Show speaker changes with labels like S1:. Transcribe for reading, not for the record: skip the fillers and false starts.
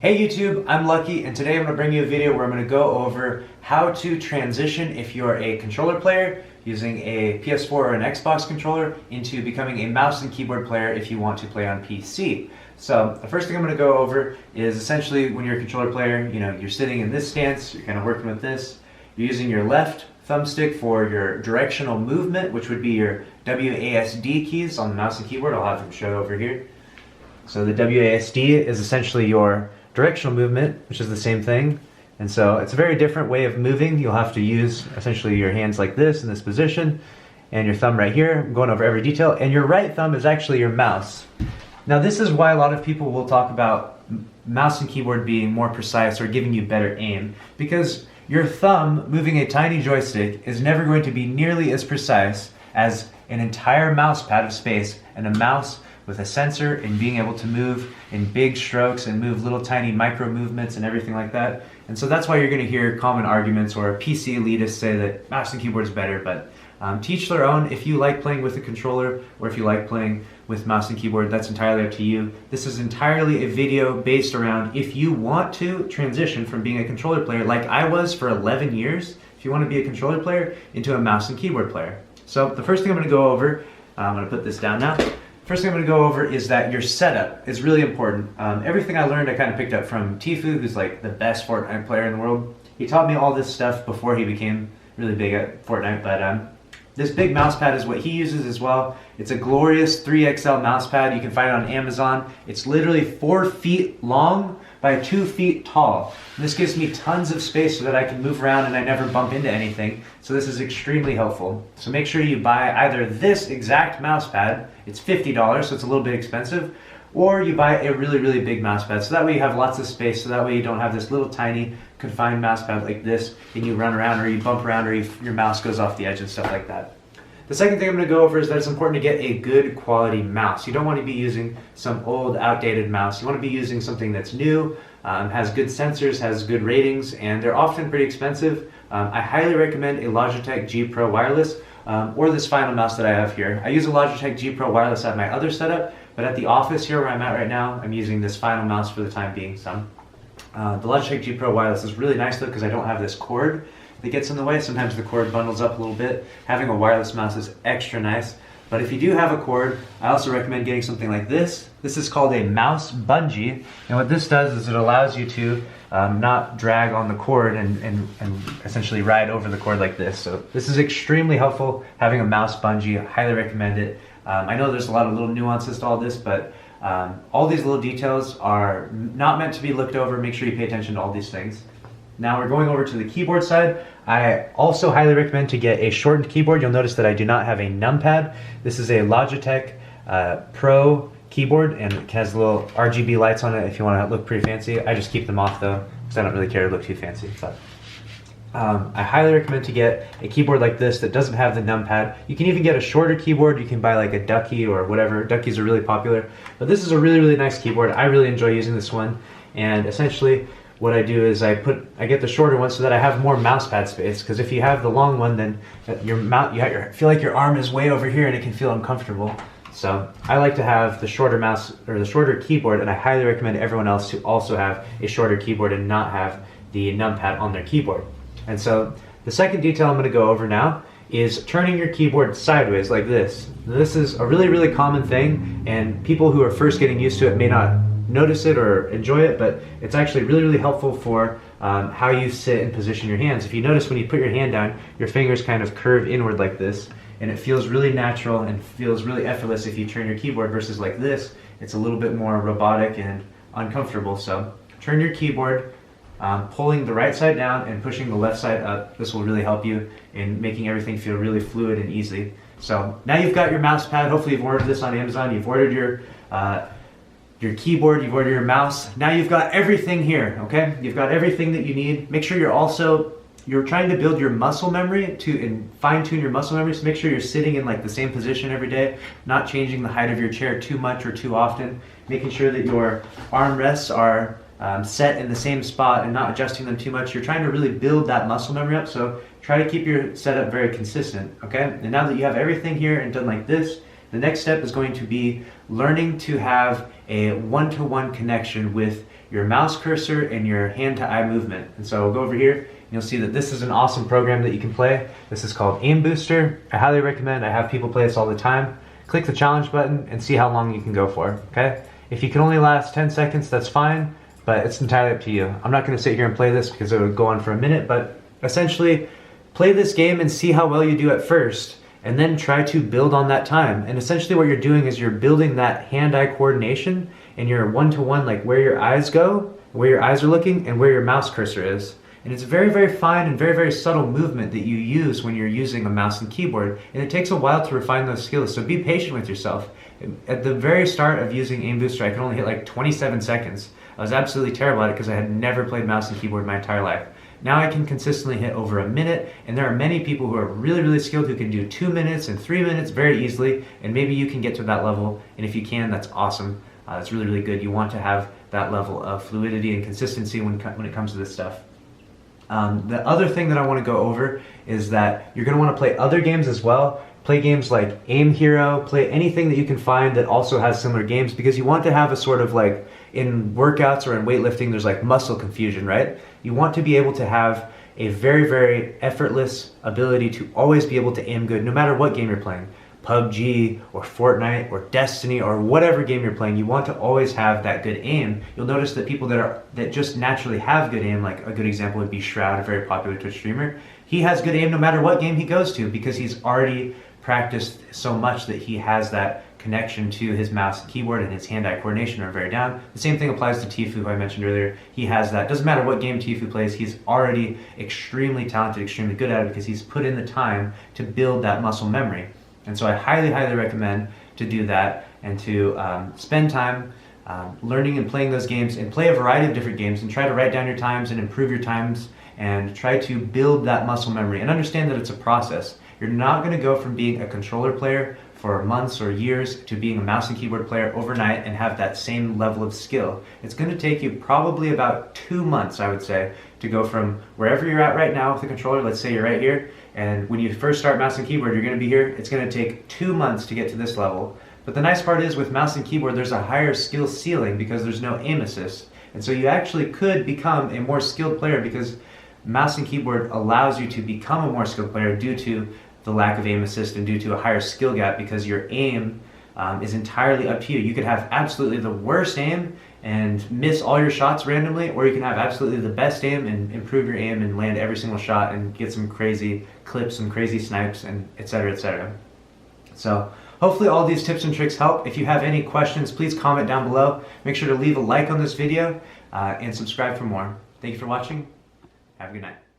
S1: Hey YouTube, I'm Lucky, and today I'm going to bring you a video where I'm going to go over how to transition if you're a controller player using a PS4 or an Xbox controller into becoming a mouse and keyboard player if you want to play on PC. So the first thing I'm going to go over is essentially when you're a controller player, you're sitting in this stance, you're kind of working with this, you're using your left thumbstick for your directional movement, which would be your WASD keys on the mouse and keyboard. I'll have them show over here. So the WASD is essentially your directional movement, which is the same thing. And so it's a very different way of moving. You'll have to use essentially your hands like this in this position and your thumb right here. I'm going over every detail. And your right thumb is actually your mouse. Now this is why a lot of people will talk about mouse and keyboard being more precise or giving you better aim, because your thumb moving a tiny joystick is never going to be nearly as precise as an entire mouse pad of space and a mouse with a sensor and being able to move in big strokes and move little tiny micro movements and everything like that. And so that's why you're going to hear common arguments or PC elitists say that mouse and keyboard is better, but to each their own. If you like playing with a controller or if you like playing with mouse and keyboard, that's entirely up to you. This is entirely a video based around if you want to transition from being a controller player like I was for 11 years, if you want to be a controller player, into a mouse and keyboard player. So the first thing I'm going to go over, I'm going to put this down now. First thing I'm going to go over is that your setup is really important. Everything I learned I kind of picked up from Tifu, who's like the best Fortnite player in the world. He taught me all this stuff before he became really big at Fortnite, but this big mouse pad is what he uses as well. It's a glorious 3XL mouse pad. You can find it on Amazon. It's literally 4 feet long by 2 feet tall. And this gives me tons of space so that I can move around and I never bump into anything. So this is extremely helpful. So make sure you buy either this exact mouse pad, it's $50, so it's a little bit expensive, or you buy a really, really big mouse pad. So that way you have lots of space, so that way you don't have this little tiny confined mouse pad like this and you run around or you bump around or your mouse goes off the edge and stuff like that. The second thing I'm going to go over is that it's important to get a good quality mouse. You don't want to be using some old, outdated mouse. You want to be using something that's new, has good sensors, has good ratings, and they're often pretty expensive. I highly recommend a Logitech G Pro Wireless or this final mouse that I have here. I use a Logitech G Pro Wireless at my other setup, but at the office here where I'm at right now, I'm using this final mouse for the time being. So the Logitech G Pro Wireless is really nice though because I don't have this cord that gets in the way. Sometimes the cord bundles up a little bit. Having a wireless mouse is extra nice. But if you do have a cord, I also recommend getting something like this. This is called a mouse bungee. And what this does is it allows you to not drag on the cord and essentially ride over the cord like this. So this is extremely helpful, having a mouse bungee. I highly recommend it. I know there's a lot of little nuances to all this, but all these little details are not meant to be looked over. Make sure you pay attention to all these things. Now we're going over to the keyboard side. I also highly recommend to get a shortened keyboard. You'll notice that I do not have a numpad. This is a Logitech Pro keyboard and it has little RGB lights on it if you want to look pretty fancy. I just keep them off though because I don't really care to look too fancy. But I highly recommend to get a keyboard like this that doesn't have the numpad. You can even get a shorter keyboard. You can buy like a LUCKYY or whatever. LUCKYYs are really popular. But this is a really, really nice keyboard. I really enjoy using this one. And essentially what I do is I get the shorter one so that I have more mouse pad space, because if you have the long one, then you feel like your arm is way over here and it can feel uncomfortable. So I like to have the shorter mouse or the shorter keyboard, and I highly recommend everyone else to also have a shorter keyboard and not have the numpad on their keyboard. And so the second detail I'm going to go over now is turning your keyboard sideways like this. This is a really, really common thing, and people who are first getting used to it may not notice it or enjoy it, but it's actually really, really helpful for how you sit and position your hands. If you notice when you put your hand down, your fingers kind of curve inward like this, and it feels really natural and feels really effortless if you turn your keyboard versus like this. It's a little bit more robotic and uncomfortable. So turn your keyboard, pulling the right side down and pushing the left side up. This will really help you in making everything feel really fluid and easy. So now you've got your mouse pad. Hopefully you've ordered this on Amazon. You've ordered your keyboard, you've ordered your mouse. Now you've got everything here, okay? You've got everything that you need. Make sure you're trying to build your muscle memory and fine tune your muscle memory. So make sure you're sitting in like the same position every day, not changing the height of your chair too much or too often, making sure that your armrests are set in the same spot and not adjusting them too much. You're trying to really build that muscle memory up, so try to keep your setup very consistent, okay? And now that you have everything here and done like this, the next step is going to be learning to have a one-to-one connection with your mouse cursor and your hand to eye movement. And so we'll go over here and you'll see that this is an awesome program that you can play. This is called Aim Booster. I highly recommend. I have people play this all the time. Click the challenge button and see how long you can go for, okay? If you can only last 10 seconds, that's fine, but it's entirely up to you. I'm not gonna sit here and play this because it would go on for a minute, but essentially, play this game and see how well you do at first, and then try to build on that time. And essentially what you're doing is you're building that hand-eye coordination and your one-to-one, like where your eyes go, where your eyes are looking, and where your mouse cursor is. And it's a very, very fine and very, very subtle movement that you use when you're using a mouse and keyboard. And it takes a while to refine those skills, so be patient with yourself. At the very start of using Aim Booster, I could only hit like 27 seconds. I was absolutely terrible at it because I had never played mouse and keyboard my entire life. Now I can consistently hit over a minute, and there are many people who are really, really skilled who can do 2 minutes and 3 minutes very easily, and maybe you can get to that level, and if you can, that's awesome. It's really, really good. You want to have that level of fluidity and consistency when it comes to this stuff. The other thing that I want to go over is that you're going to want to play other games as well. Play games like Aim Hero, play anything that you can find that also has similar games, because you want to have a sort of like, in workouts or in weightlifting, there's like muscle confusion, right? You want to be able to have a very, very effortless ability to always be able to aim good, no matter what game you're playing. PUBG or Fortnite or Destiny or whatever game you're playing, you want to always have that good aim. You'll notice that people that just naturally have good aim, like a good example would be Shroud, a very popular Twitch streamer. He has good aim no matter what game he goes to because he's already practiced so much that he has that connection to his mouse and keyboard, and his hand-eye coordination are very down. The same thing applies to Tfue, who I mentioned earlier. He has that. Doesn't matter what game Tfue plays, he's already extremely talented, extremely good at it because he's put in the time to build that muscle memory. And so I highly, highly recommend to do that and to spend time learning and playing those games, and play a variety of different games and try to write down your times and improve your times and try to build that muscle memory, and understand that it's a process. You're not going to go from being a controller player for months or years to being a mouse and keyboard player overnight and have that same level of skill. It's going to take you probably about 2 months, I would say, to go from wherever you're at right now with the controller. Let's say you're right here, and when you first start mouse and keyboard, you're going to be here. It's going to take 2 months to get to this level. But the nice part is with mouse and keyboard, there's a higher skill ceiling because there's no aim assist. And so you actually could become a more skilled player because mouse and keyboard allows you to become a more skilled player due to the lack of aim assist and due to a higher skill gap, because your aim is entirely up to you. You could have absolutely the worst aim and miss all your shots randomly, or you can have absolutely the best aim and improve your aim and land every single shot and get some crazy clips, some crazy snipes, and etc., etc. So hopefully all these tips and tricks help. If you have any questions, please comment down below. Make sure to leave a like on this video and subscribe for more. Thank you for watching. Have a good night.